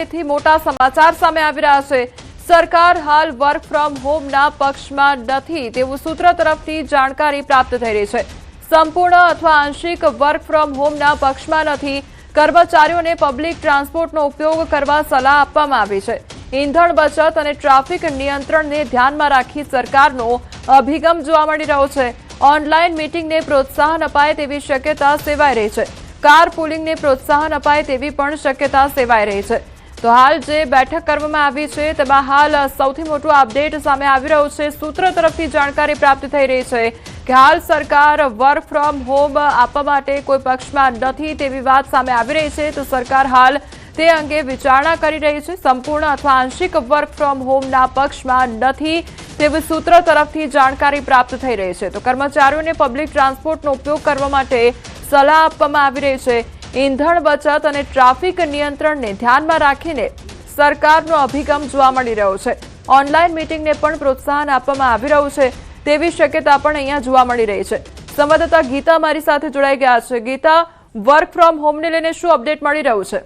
થી મોટા સમાચાર સામે આવી રહ્યા છે। સરકાર હાલ વર્ક ફ્રોમ હોમના પક્ષમાં નથી તેવું સૂત્ર તરફથી જાણકારી પ્રાપ્ત થઈ રહી છે। સંપૂર્ણ અથવા આંશિક વર્ક ફ્રોમ હોમના પક્ષમાં નથી। કર્મચારીઓને પબ્લિક ટ્રાન્સપોર્ટનો ઉપયોગ કરવા સલાહ આપવામાં આવી છે। ઈંધણ બચત અને ટ્રાફિક નિયંત્રણને ધ્યાનમાં રાખી સરકારનો અભિગમ જોવા મળી રહ્યો છે। ઓનલાઈન મીટિંગને પ્રોત્સાહન અપાય તેવી શક્યતા સેવાઈ રહી છે। કાર પુલિંગને પ્રોત્સાહન અપાય તેવી પણ શક્યતા સેવાઈ રહી છે। તો હાલ જે બેઠક કરવામાં આવી છે તેમાં હાલ સૌથી મોટું અપડેટ સામે આવી રહ્યું છે। સૂત્ર તરફથી જાણકારી પ્રાપ્ત થઈ રહી છે કે હાલ સરકાર વર્ક ફ્રોમ હોમ આપવા માટે કોઈ પક્ષમાં નથી તેવી વાત સામે આવી રહી છે। તો સરકાર હાલ તે અંગે વિચારણા કરી રહી છે। સંપૂર્ણ અથવા આંશિક વર્ક ફ્રોમ હોમના પક્ષમાં નથી તેવી સૂત્ર તરફથી જાણકારી પ્રાપ્ત થઈ રહી છે। તો કર્મચારીઓને પબ્લિક ટ્રાન્સપોર્ટનો ઉપયોગ કરવા માટે સલાહ આપવામાં આવી રહી છે। ઈંધણ બચત અને ટ્રાફિક નિયંત્રણને ધ્યાનમાં રાખીને સરકારનો અભિગમ જોવા મળી રહ્યો છે। ઓનલાઈન મીટિંગને પણ પ્રોત્સાહન આપવામાં આવી રહ્યું છે તેવી શક્યતા પણ અહીંયા જોવા મળી રહી છે। સંવાદદાતા ગીતા મારી સાથે જોડાઈ ગયા છે। ગીતા, વર્ક ફ્રોમ હોમને લઈને શું અપડેટ મળી રહ્યું છે?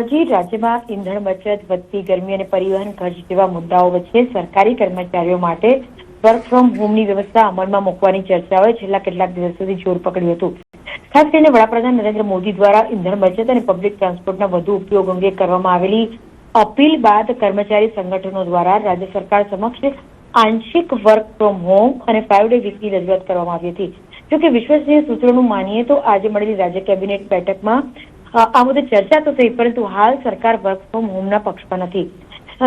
જી, રાજ્યમાં ઈંધણ બચત, વધતી ગરમી અને પરિવહન ખર્ચ જેવા મુદ્દાઓ વચ્ચે સરકારી કર્મચારીઓ માટે વર્ક ફ્રોમ હોમની વ્યવસ્થા અમલમાં મૂકવાની ચર્ચાઓએ છેલ્લા કેટલાક દિવસોથી જોર પકડ્યું હતું। ખાસ કરીને વડાપ્રધાન નરેન્દ્ર મોદી દ્વારા ઈંધણ બચત અને પબ્લિક ટ્રાન્સપોર્ટના વધુ ઉપયોગ અંગે કરવામાં આવેલી અપીલ બાદ કર્મચારી સંગઠનો દ્વારા રાજ્ય સરકાર સમક્ષ આંશિક વર્ક ફ્રોમ હોમ અને 5 ડે વીકની રજૂઆત કરવામાં આવી હતી। જોકે વિશ્વસનીય સૂત્રોનું માનીએ તો આજે મળેલી રાજ્ય કેબિનેટ બેઠકમાં આ મુદ્દે ચર્ચા તો થઈ, પરંતુ હાલ સરકાર વર્ક ફ્રોમ હોમના પક્ષમાં નથી।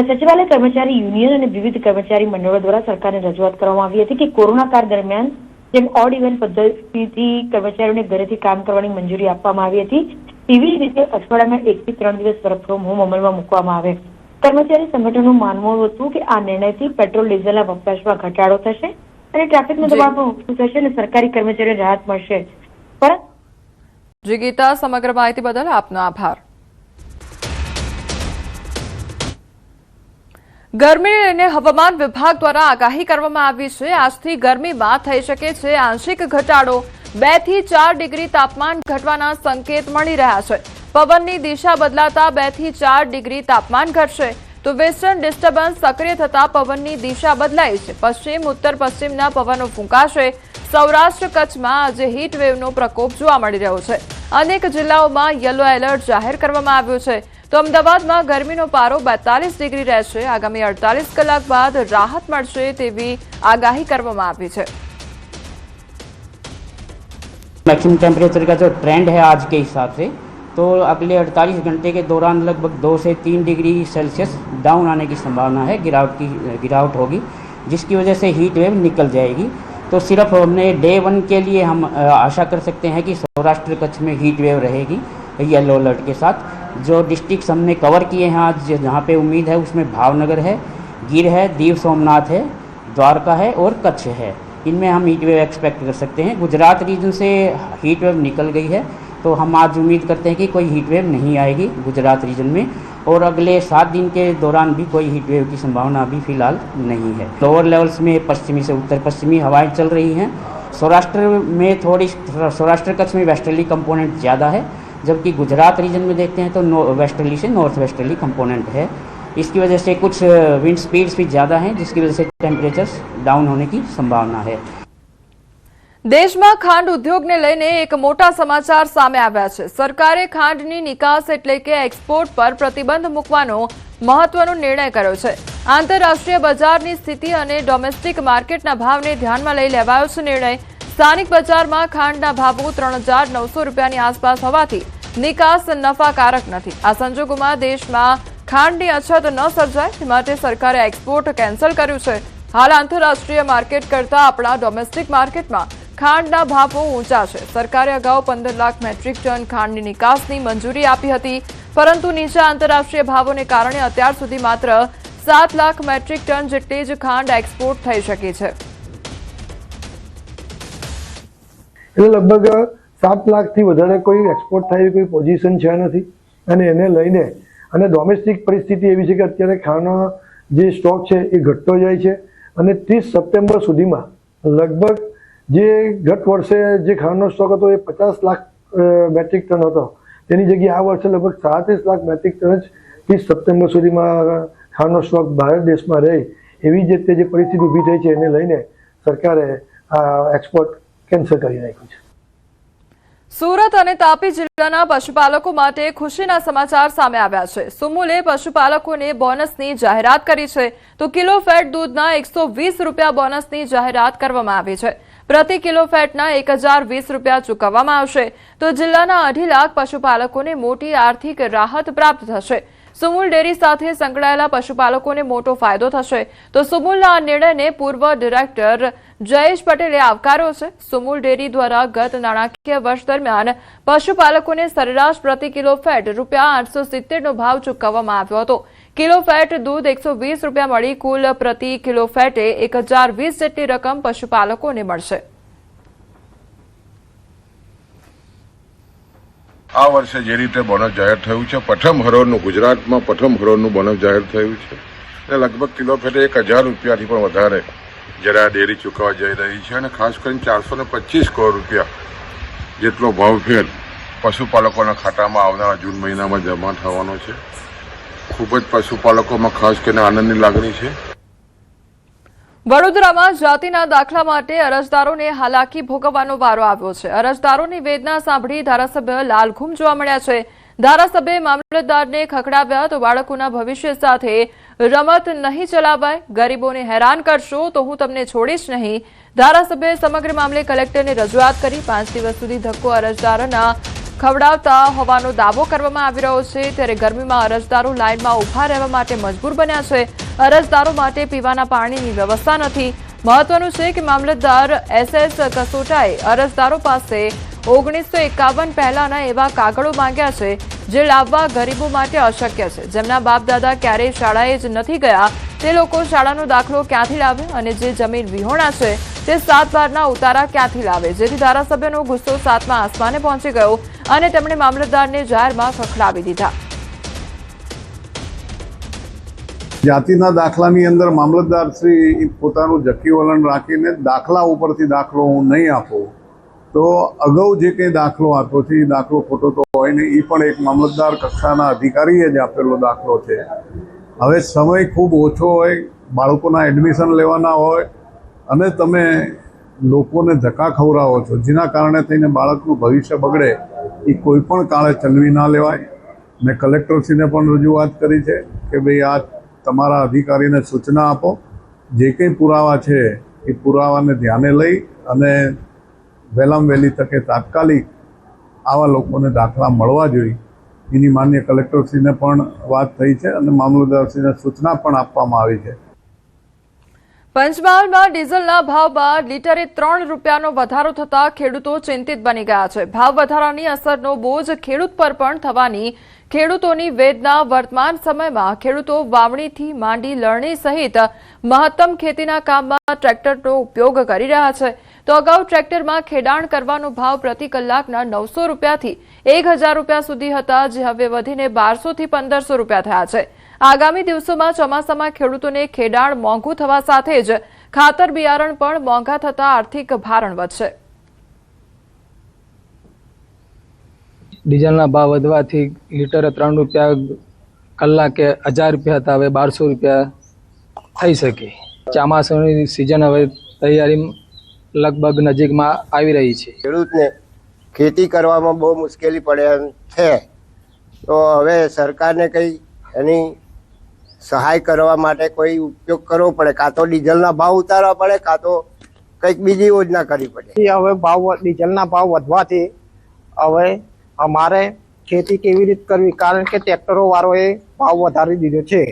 સચિવાલય કર્મચારી યુનિયન અને વિવિધ કર્મચારી મંડળો દ્વારા સરકારને રજૂઆત કરવામાં આવી હતી કે કોરોના કાળ દરમિયાન જેમ ઓડ ઇવન પદ્ધતિથી કર્મચારીઓને ઘરેથી કામ કરવાની મંજૂરી આપવામાં આવી હતી, તેવી જ રીતે અઠવાડિયામાં 1 થી 3 દિવસ વર્ક ફ્રોમ હોમ અમલમાં મૂકવામાં આવે। કર્મચારી સંગઠનનું માનવું હતું કે આ નિર્ણયથી પેટ્રોલ ડીઝલના વપરાશમાં ઘટાડો થશે અને ટ્રાફિકનું દબાણ પણ ઓછું થશે અને સરકારી કર્મચારીઓને રાહત મળશે। પરંતુ જી ગીતા, સમગ્ર માહિતી બદલ આપનો આભાર। ગરમીને લઈને હવામાન વિભાગ દ્વારા આગાહી કરવામાં આવી છે। આજથી ગરમીમાં થઈ શકે છે આંશિક ઘટાડો। 2 થી 4 ડિગ્રી તાપમાન ઘટવાના સંકેત મળી રહ્યા છે। પવનની દિશા બદલાતા 2 થી 4 ડિગ્રી તાપમાન ઘટશે। તો વેસ્ટર્ન ડિસ્ટર્બન્સ સક્રિય થતા પવનની દિશા બદલાઈ છે। પશ્ચિમ ઉત્તર પશ્ચિમના પવનો ફૂંકાશે। સૌરાષ્ટ્ર કચ્છમાં આજે હીટ વેવનો પ્રકોપ જોવા મળી રહ્યો છે। અનેક જિલ્લાઓમાં યલો એલર્ટ જાહેર કરવામાં આવ્યું છે। તો અમદાવાદમાં ગરમીનો પારો 42 ડિગ્રી રહેશે। આગામી 48 કલાક બાદ રાહત મળશે તેવી આગાહી કરવામાં આવી છે। मैक्सिमम टेम्परेचर का जो ट्रेंड है आज के हिसाब से, तो अगले 48 घंटे के दौरान लगभग 2 से 3 डिग्री सेल्सियस डाउन आने की संभावना है। गिरावट होगी, जिसकी वजह से हीट वेव निकल जाएगी। तो सिर्फ हमने डे 1 के लिए हम आशा कर सकते हैं कि सौराष्ट्र कच्छ में हीट वेव रहेगी येलो अलर्ट के साथ। जो डिस्ट्रिक्ट हमने कवर किए हैं आज, जहाँ पे उम्मीद है उसमें भावनगर है, गिर है, दीव सोमनाथ है, द्वारका है और कच्छ है। इनमें हम हीट वेव एक्सपेक्ट कर सकते हैं। गुजरात रीजन से हीट वेव निकल गई है, तो हम आज उम्मीद करते हैं कि कोई हीट वेव नहीं आएगी गुजरात रीजन में। और अगले 7 दिन के दौरान भी कोई हीट वेव की संभावना अभी फिलहाल नहीं है। लोअर लेवल्स में पश्चिमी से उत्तर पश्चिमी हवाएं चल रही हैं। सौराष्ट्र में सौराष्ट्र कच्छ में वेस्टर्ली कंपोनेंट ज़्यादा है, जबकि गुजरात रीजन में देखते हैं तो वेस्टर्ली से नॉर्थ वेस्टर्ली कंपोनेंट है। इसकी वजह से कुछ विंड स्पीड्स भी ज़्यादा हैं, जिसकी वजह से टेम्परेचर्स डाउन होने की संभावना है। દેશમાં ખાંડ ઉદ્યોગને લઈને એક મોટા સમાચાર સામે આવ્યા છે। સરકારે ખાંડની નિકાસ એટલે કે એક્સપોર્ટ પર પ્રતિબંધ મૂકવાનો મહત્વનો નિર્ણય કર્યો છે। આંતરરાષ્ટ્રીય બજારની સ્થિતિ અને ડોમેસ્ટિક માર્કેટના ભાવને ધ્યાનમાં લઈ લેવાયો છે નિર્ણય। સ્થાનિક બજારમાં ખાંડના ભાવો 3,900 રૂપિયાની આસપાસ હોવાથી નિકાસ નફાકારક નથી। આ સંજોગોમાં દેશમાં ખાંડની અછત ન સર્જાય તે માટે સરકારે એક્સપોર્ટ કેન્સલ કર્યું છે। હાલ આંતરરાષ્ટ્રીય માર્કેટ કરતાં આપણા ડોમેસ્ટિક માર્કેટમાં ખાંડના ભાવો ઊંચા છે। સરકારે અગાઉ 15 લાખ મેટ્રિક ટન ખાંડની નિકાસની મંજૂરી આપી હતી, પરંતુ નીચા આંતરરાષ્ટ્રીય ભાવોને કારણે અત્યાર સુધી માત્ર 7 લાખ મેટ્રિક ટન જેટલી જ ખાંડ એક્સપોર્ટ થઈ શકી છે। એટલે લગભગ 7 લાખથી વધારે કોઈ એક્સપોર્ટ થાય એવી કોઈ પોઝિશન છે નથી અને એને લઈને અને ડોમેસ્ટિક પરિસ્થિતિ એવી છે કે અત્યારે ખાંડનો જે સ્ટોક છે એ ઘટતો જાય છે અને 30 સપ્ટેમ્બર સુધીમાં લગભગ જે ગત વર્ષે જે ખાંડનો સ્ટોક હતો એ 50 લાખ મેટ્રિક ટન હતો, તેની જગ્યાએ આ વર્ષે લગભગ 37 લાખ મેટ્રિક ટન જ 30 સપ્ટેમ્બર સુધીમાં ખાંડનો સ્ટોક ભારત દેશમાં રહે એવી જે પરિસ્થિતિ ઊભી થઈ છે એને લઈને સરકારે આ એક્સપોર્ટ કેન્સલ કરી નાખ્યું છે. સુરત અને તાપી જિલ્લાના પશુપાલકો માટે ખુશીના સમાચાર સામે આવ્યા છે. સુમુલે પશુપાલકોને બોનસની જાહેરાત કરી છે તો કિલો ફેટ દૂધના 120 રૂપિયા બોનસની જાહેરાત કરવામાં આવી છે. પ્રતિ કિલો ફેટના 1020 રૂપિયા ચૂકવવામાં આવશે તો જિલ્લાના 2.5 લાખ પશુપાલકોને મોટી આર્થિક રાહત પ્રાપ્ત થશે. સુમુલ ડેરી સાથે સંકળાયેલા પશુપાલકોને મોટો ફાયદો થશે તો સુમુલના આ નિર્ણયને પૂર્વ ડિરેક્ટર જયેશ પટેલે આવકાર્યો છે. સુમુલ ડેરી દ્વારા ગત નાણાકીય વર્ષ દરમિયાન પશુપાલકોને સરેરાશ પ્રતિ કિલો ફેટ ₹870નો ભાવ ચૂકવવામાં આવ્યો હતો. કિલો ફેટ દૂધ 120 રૂપિયા મળી કુલ પ્રતિ કિલો ફેટે 1020 જેટલી રકમ પશુપાલકોને મળશે. આ વર્ષે જે રીતે બોનસ જાહેર થયું છે, પ્રથમ હરોળનું ગુજરાતમાં પ્રથમ હરોળનું બોનસ જાહેર થયું છે અને લગભગ કિલો ફેટે 1000 રૂપિયાથી પણ વધારે જરા ડેરી ચૂકવવા જઈ રહી છે અને ખાસ કરીને 425 કરોડ રૂપિયા જેટલો ભાવફેર પશુપાલકોના ખાતામાં આવનારા જૂન મહિનામાં જમા થવાનો છે. ખૂબ જ પશુપાલકોમાં ખાસ કરીને આનંદની લાગણી છે. વડોદરામાં જાતિના દાખલા માટે અરજદારોને હાલાકી ભોગવવાનો વારો આવ્યો છે. અરજદારોની વેદના સાંભળી ધારાસભ્ય લાલઘુમ જોવા મળ્યા છે. ધારાસભ્યે મામલતદારને ખખડાવ્યા તો બાળકોના ભવિષ્ય સાથે રમત નહીં ચલાવાય, ગરીબોને હેરાન કરશો તો હું તમને છોડીશ નહીં. ધારાસભ્યએ સમગ્ર મામલે કલેક્ટરને રજૂઆત કરી 5 દિવસ સુધી ધક્કો અરજદારોના ખવડાવતા હોવાનો દાવો કરવામાં આવી રહ્યો છે. ત્યારે ગરમીમાં અરજદારો લાઇનમાં ઉભા રહેવા માટે મજબૂર બન્યા છે. અરજદારો માટે પીવાના પાણીની વ્યવસ્થા નથી. મહત્વનું છે કે મામલતદાર SS કસોટાએ અરજદારો પાસે 1951 પહેલાના એવા કાગળો માંગ્યા છે જે લાવવા ગરીબો માટે અશક્ય છે. જેમના બાપ દાદા ક્યારેય શાળાએ જ નથી ગયા તે લોકો શાળાનો દાખલો ક્યાંથી લાવે અને જે જમીન વિહોણા છે તે 7/12ના ઉતારા ક્યાંથી લાવે. જેથી ધારાસભ્યનો ગુસ્સો 7મા આસમાને પહોંચી ગયો અને તેમણે મામલતદારને જાહેરમાં ખખડાવી દીધા. જાતિના દાખલાની અંદર મામલતદાર શ્રી પોતાનું જકી વલણ રાખીને દાખલા ઉપરથી દાખલો હું નહીં આપું તો અગાઉ જે કંઈ દાખલો આપ્યો છે એ દાખલો ખોટો તો હોય નહીં. એ પણ એક મામલતદાર કક્ષાના અધિકારીએ જ આપેલો દાખલો છે. હવે સમય ખૂબ ઓછો હોય, બાળકોના એડમિશન લેવાના હોય અને તમે લોકોને ધક્કા ખવડાવો છો જેના કારણે થઈને બાળકનું ભવિષ્ય બગડે એ કોઈ પણ કાળે ચલવી ના લેવાય. મેં કલેક્ટરશ્રીને પણ રજૂઆત કરી છે કે ભાઈ આ તમારા અધિકારીને સૂચના આપો, જે કંઈ પુરાવા છે એ પુરાવાને ધ્યાને લઈ અને વહેલામાં વહેલી તકે તાત્કાલિક આવા લોકોને દાખલા મળવા જોઈએ એની માન્ય કલેક્ટરશ્રીને પણ વાત થઈ છે અને મામલતદારશ્રીને સૂચના પણ આપવામાં આવી છે. પંચમહાલમાં ડીઝલના ભાવમાં લીટરે 3 રૂપિયાનો વધારો થતા ખેડૂતો ચિંતિત બની ગયા છે. ભાવ વધારાની અસરનો બોજ ખેડૂત પર પણ થવાની ખેડૂતોની વેદના. વર્તમાન સમયમાં ખેડૂતો વાવણીથી માંડી લણણી સહિત મહત્તમ ખેતીના કામમાં ટ્રેક્ટરનો ઉપયોગ કરી રહ્યા છે. તો અગાઉ ટ્રેક્ટરમાં ખેડાણ કરવાનો ભાવ પ્રતિ કલાકના 900 રૂપિયાથી 1000 રૂપિયા સુધી હતા, જે હવે વધીને 1200 થી 1500 રૂપિયા થયા છે. આગામી દિવસોમાં ચોમાસામાં ખેડૂતોને ખેડાણ મોંઘું થવા સાથે જ ખાતર બિયારણ પણ મોંઘા થતા આર્થિક ભારણ વધશે. ડીઝલના ભાવ વધવાથી લીટરે 3 રૂપિયા, કલાકે 1000 રૂપિયા હતા, હવે 1200 રૂપિયા થઈ શકે. ચોમાસાની સિઝન હવે તૈયારી લગભગ નજીકમાં આવી રહી છે. ખેડૂતને ખેતી કરવામાં બહુ મુશ્કેલી પડે એમ છે, તો હવે સરકારને કંઈ એની સહાય કરવા માટે કોઈ ઉપયોગ કરવો પડે. કાં તો ડીઝલના ભાવ ઉતારવા પડે, કાં તો કંઈક બીજી યોજના કરવી પડે. હવે ડીઝલના ભાવ વધવાથી હવે અમારે ખેતી કેવી રીતે કરવી, કારણ કે ટ્રેક્ટરો વાળોએ ભાવ વધારી દીધો છે.